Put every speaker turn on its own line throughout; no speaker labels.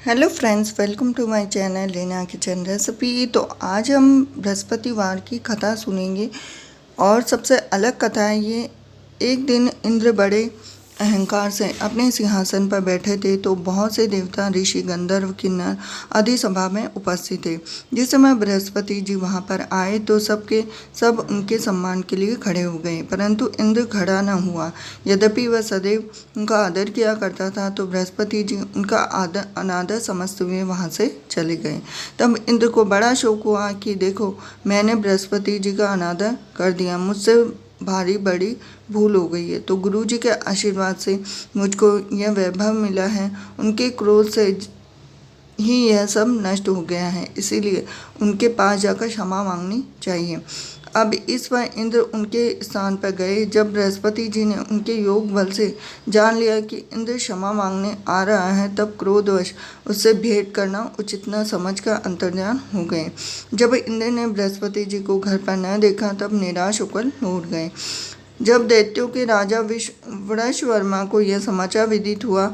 Hello friends, welcome to my channel Reena kitchen recipe. तो आज हम बृहस्पतिवार की कथा सुनेंगे और सबसे अलग कथा है ये। एक दिन इंद्र बड़े अहंकार से अपने सिंहासन पर बैठे थे तो बहुत से देवता, ऋषि, गंधर्व, किन्नर आदि सभा में उपस्थित थे। जिस समय बृहस्पति जी वहां पर आए तो सब उनके सम्मान के लिए खड़े हो गए, परंतु इंद्र खड़ा न हुआ। यद्यपि वह सदैव उनका आदर किया करता था तो बृहस्पति जी उनका अनादर समझते हुए वहां से चले गए। तब इंद्र को बड़ा शौक हुआ कि देखो, मैंने बृहस्पति जी का अनादर कर दिया, मुझसे भारी बड़ी भूल हो गई है। तो गुरु जी के आशीर्वाद से मुझको यह वैभव मिला है, उनके क्रोध से ही यह सब नष्ट हो गया है, इसीलिए उनके पास जाकर क्षमा मांगनी चाहिए। अब इस बार इंद्र उनके स्थान पर गए। जब बृहस्पति जी ने उनके योग बल से जान लिया कि इंद्र क्षमा मांगने आ रहा है, तब क्रोधवश उससे भेंट करना उचित न समझकर अंतर्ध्यान हो गए। जब इंद्र ने बृहस्पति जी को घर पर न देखा तब निराश होकर लौट गए। जब दैत्यों के राजा वृषवर्मा को यह समाचार विदित हुआ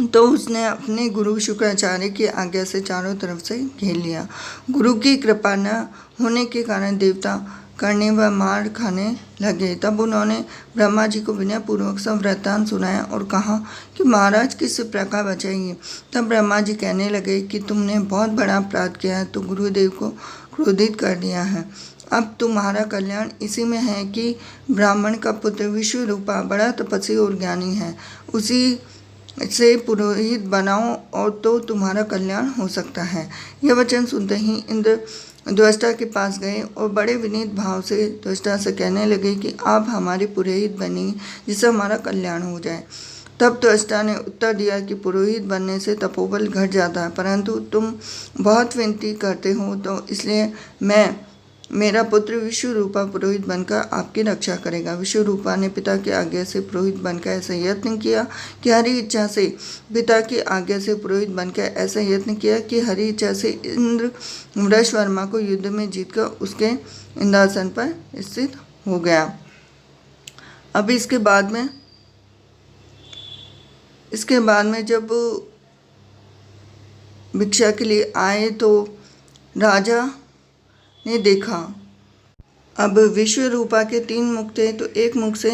तो उसने अपने गुरु शुक्राचार्य की आज्ञा से चारों तरफ से घेर लिया। गुरु की कृपा न होने के कारण देवता करने व मार खाने लगे। तब उन्होंने ब्रह्मा जी को विनयपूर्वक सब वृत्तांत सुनाया और कहा कि महाराज, किस प्रकार बचाइए। तब ब्रह्मा जी कहने लगे कि तुमने बहुत बड़ा अपराध किया है, तो गुरुदेव को क्रोधित कर दिया है। अब तुम्हारा कल्याण इसी में है कि ब्राह्मण का पुत्र विश्वरूपा बड़ा तपस्वी और ज्ञानी है, उसी से पुरोहित बनाओ और तो तुम्हारा कल्याण हो सकता है। यह वचन सुनते ही इंद्र द्वष्टा के पास गए और बड़े विनीत भाव से द्वष्टा से कहने लगे कि आप हमारे पुरोहित बनिए, जिससे हमारा कल्याण हो जाए। तब द्वष्टा ने उत्तर दिया कि पुरोहित बनने से तपोबल घट जाता है, परंतु तुम बहुत विनती करते हो तो इसलिए मेरा पुत्र विश्वरूपा पुरोहित बनकर आपकी रक्षा करेगा। विश्वरूपा ने पिता की आज्ञा से पुरोहित बनकर ऐसा यत्न किया कि हरि इच्छा से पिता की आज्ञा से पुरोहित बनकर ऐसा यत्न किया कि हरि इच्छा से इंद्र वृषवर्मा को युद्ध में जीतकर उसके इंद्रासन पर स्थित हो गया। अब इसके बाद में जब भिक्षा के लिए आए तो राजा ने देखा। अब विश्वरूपा के 3 मुख थे, तो एक मुख से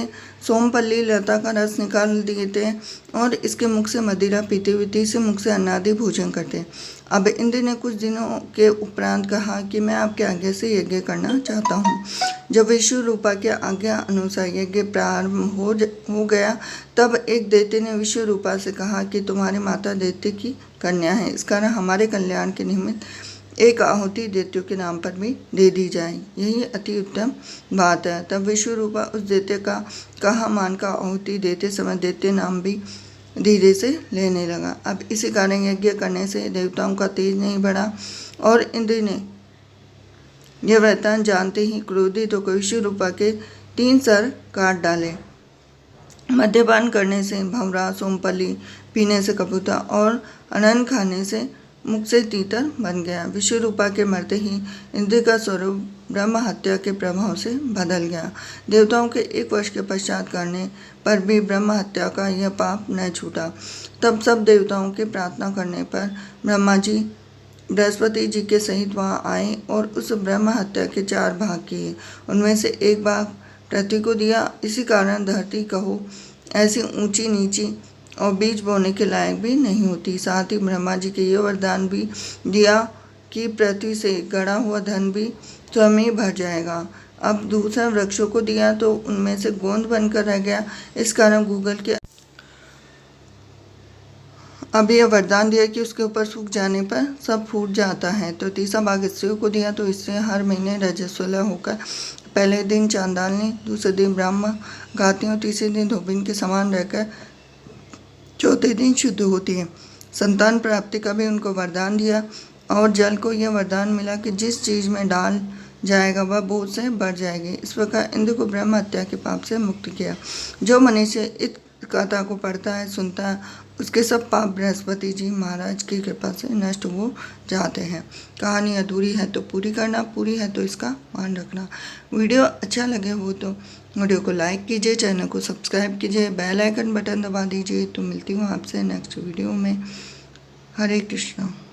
सोमपल्ली लता का रस निकाल दिए थे और इसके मुख से मदिरा पीते हुए तीसरे मुख से अन्नादि भोजन करते। अब इंद्र ने कुछ दिनों के उपरांत कहा कि मैं आपके आज्ञा से यज्ञ करना चाहता हूँ। जब विश्वरूपा के आज्ञा अनुसार यज्ञ प्रारंभ हो गया तब एक दैत्य ने विश्वरूपा से कहा कि तुम्हारी माता दैत्य की कन्या है, इस कारण हमारे कल्याण के निमित्त एक आहुति दैत्यों के नाम पर भी दे दी जाए, यही अति उत्तम बात है। तब विश्वरूपा उस दैत्य का कहा मानकर आहुति देते समय दैत्य नाम भी धीरे से लेने लगा। अब इसी कारण यज्ञ करने से देवताओं का तेज नहीं बढ़ा और इंद्र ने यह वृत्तांत जानते ही क्रोधित होकर विश्वरूपा के 3 सर काट डाले। मद्यपान करने से भंवरा, सोमपल्ली पीने से कपूता और अनन खाने से मुख से तीतर बन गया। विश्वरूपा के मरते ही इंद्र का स्वरूप ब्रह्म हत्या के प्रभाव से बदल गया। देवताओं के 1 वर्ष के पश्चात करने पर भी ब्रह्म हत्या का यह पाप न छूटा। तब सब देवताओं के प्रार्थना करने पर ब्रह्मा जी बृहस्पति जी के सहित वहां आए और उस ब्रह्म हत्या के 4 भाग किए। उनमें से 1 भाग पृथ्वी को दिया। इसी कारण धरती कहो ऐसी ऊंची नीची और बीज बोने के लायक भी नहीं होती। साथ ही ब्रह्मा जी के ये वरदान भी दिया कि पृथ्वी से गड़ा हुआ धन भी स्वयं ही भर जाएगा। अब दूसरा वृक्षों को दिया तो उनमें से गोंद बनकर रह गया, इस कारण गूगल के अब यह वरदान दिया कि उसके ऊपर सूख जाने पर सब फूट जाता है। तो तीसरा भाग स्त्रियों को दिया तो स्त्रियाँ हर महीने रजस्वला होकर पहले दिन चांदालनी, दूसरे दिन ब्राह्मण गाती और तीसरे दिन धोबिन के समान रहकर चौथे दिन शुद्ध होती है। संतान प्राप्ति का भी उनको वरदान दिया और जल को यह वरदान मिला कि जिस चीज़ में डाल जाएगा वह बोझ से बढ़ जाएगी। इस प्रकार इंद्र को ब्रह्म हत्या के पाप से मुक्त किया। जो मनुष्य इस कथा को पढ़ता है, सुनता है, उसके सब पाप बृहस्पति जी महाराज की कृपा से नष्ट हो जाते हैं। कहानी अधूरी है तो पूरी करना, पूरी है तो इसका मान रखना। वीडियो अच्छा लगे हो तो वीडियो को लाइक कीजिए, चैनल को सब्सक्राइब कीजिए, बेल आइकन बटन दबा दीजिए। तो मिलती हूँ आपसे नेक्स्ट वीडियो में। हरे कृष्णा।